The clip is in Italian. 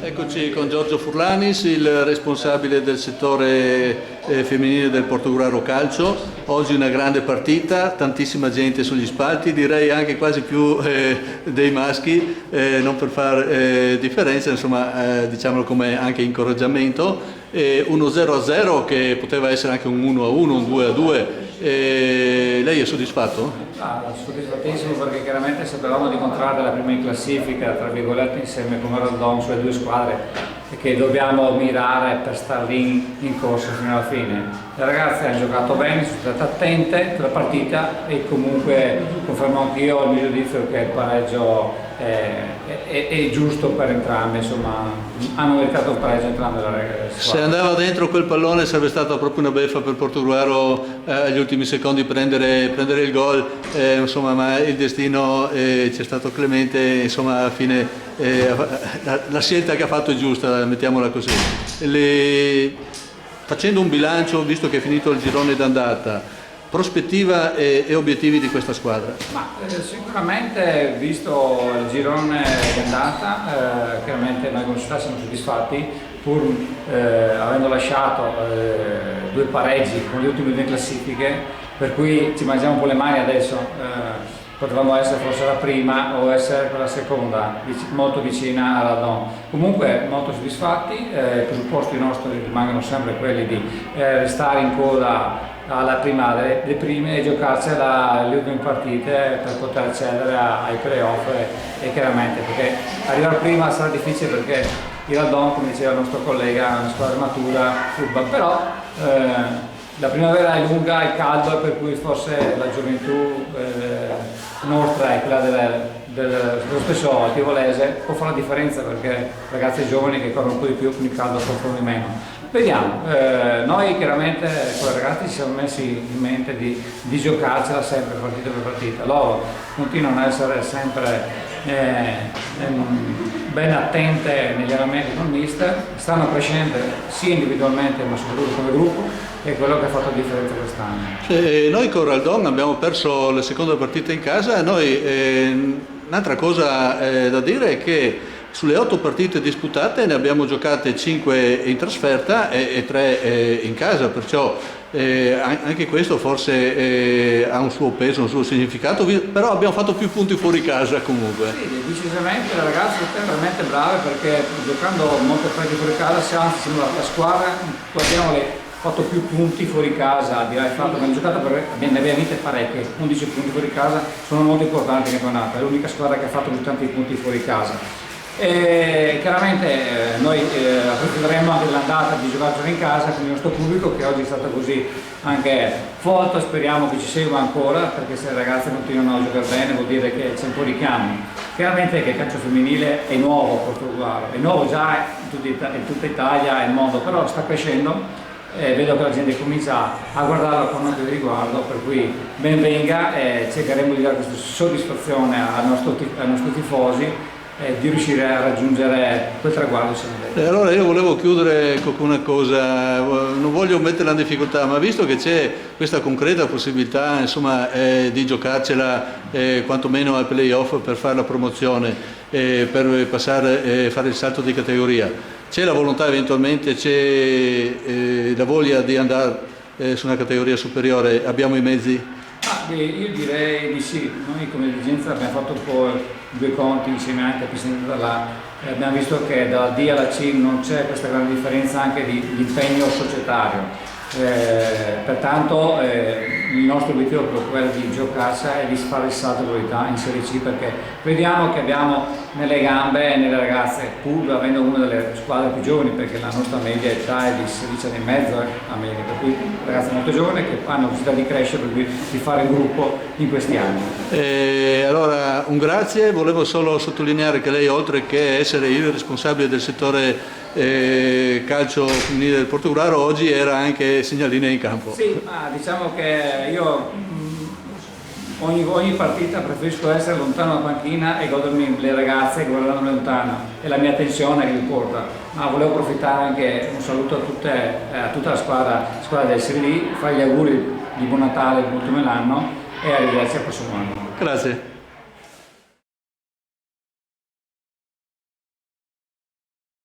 Eccoci con Giorgio Furlanis, il responsabile del settore femminile del Portogruaro Calcio. Oggi una grande partita, tantissima gente sugli spalti, direi anche quasi più dei maschi, non per far differenza, insomma diciamolo come anche incoraggiamento. 1-0-0 che poteva essere anche un 1-1, un 2-2. Lei è soddisfatto? Soddisfattissimo, perché chiaramente sapevamo di incontrare la prima in classifica, tra virgolette, insieme con Raldon, sulle due squadre che dobbiamo mirare per stare lì in corsa fino alla fine. Le ragazze hanno giocato bene, sono state attente per la partita e comunque confermo anch'io il mio giudizio che il pareggio è giusto per entrambe, insomma hanno meritato il pareggio entrambe le ragazze. Se andava dentro quel pallone sarebbe stata proprio una beffa per Portogruaro agli ultimi secondi prendere il gol, insomma, ma il destino ci è stato clemente, insomma alla fine la scelta che ha fatto è giusta, mettiamola così. Facendo un bilancio, visto che è finito il girone d'andata, prospettiva e obiettivi di questa squadra? Sicuramente, visto il girone d'andata, chiaramente noi come società siamo soddisfatti, pur avendo lasciato due pareggi con le ultime due classifiche, per cui ci mangiamo un po' le mani adesso. Potevamo essere forse la prima o essere la seconda, molto vicina alla Raldon. Comunque molto soddisfatti, i presupposti nostri rimangono sempre quelli di restare in coda alla prima delle prime e giocarcela le ultime partite per poter accedere ai playoff e chiaramente, perché arrivare prima sarà difficile perché il Raldon, come diceva il nostro collega, è una squadra matura, furba, però la primavera è lunga, è caldo, per cui forse la gioventù nostra e quella dello stesso Altivolese può fare la differenza, perché ragazzi giovani che corrono un po' di più con il caldo soffrono di meno. Vediamo, noi chiaramente con i ragazzi ci siamo messi in mente di giocarcela sempre partita per partita. Loro continuano ad essere sempre ben attente negli allenamenti con il mister, stanno crescendo sia individualmente ma soprattutto come gruppo, e quello che ha fatto la differenza quest'anno. Noi con Raldon abbiamo perso la seconda partita in casa. Un'altra cosa da dire è che sulle 8 partite disputate ne abbiamo giocate 5 in trasferta e 3 in casa, perciò anche questo forse ha un suo peso, un suo significato, però abbiamo fatto più punti fuori casa comunque. Sì, decisamente le ragazze sono veramente brave, perché giocando molte partite fuori casa siamo la squadra che abbiamo fatto più punti fuori casa, al di là del fatto che abbiamo giocato, ne abbiamo vinte parecchie, 11 punti fuori casa sono molto importanti nel campionato, è l'unica squadra che ha fatto più tanti punti fuori casa. E chiaramente noi approfitteremo anche dell'andata di giocarcela in casa con il nostro pubblico, che oggi è stato così anche folto, speriamo che ci segua ancora, perché se le ragazze continuano a giocare bene vuol dire che c'è un po' di cambio. Chiaramente che il calcio femminile è nuovo a Portogruaro, è nuovo già in tutta Italia e il mondo, però sta crescendo. Vedo che la gente comincia a guardarlo con occhio di riguardo, per cui ben venga e cercheremo di dare questa soddisfazione ai nostri tifosi e di riuscire a raggiungere quel traguardo. Allora io volevo chiudere con una cosa, non voglio metterla in difficoltà, ma visto che c'è questa concreta possibilità, insomma, di giocarcela quantomeno al playoff per fare la promozione, per passare fare il salto di categoria, c'è la volontà eventualmente, c'è la voglia di andare su una categoria superiore, abbiamo i mezzi? Io direi di sì. Noi come dirigenza abbiamo fatto un po' due conti insieme anche al presidente dell'A, abbiamo visto che dalla D alla C non c'è questa grande differenza anche di impegno societario. Pertanto il nostro obiettivo è proprio quello di giocarsela e di fare il salto di qualità in Serie C, perché vediamo che abbiamo nelle gambe e nelle ragazze, pur avendo una delle squadre più giovani, perché la nostra media età è di 16 anni e mezzo, a media, per cui ragazze molto giovani che hanno necessità di crescere, per cui di fare il gruppo in questi anni. Allora un grazie, volevo solo sottolineare che lei, oltre che essere il responsabile del settore calcio femminile del Portogruaro, oggi era anche segnalina in campo. Sì, ma diciamo che io ogni partita preferisco essere lontano dalla panchina e godermi le ragazze guardando lontano, è la mia tensione che mi porta. Ma volevo approfittare anche un saluto a tutta la squadra del Serie D, fare gli auguri di buon Natale, buon ultimo anno e arrivederci al prossimo anno. Grazie.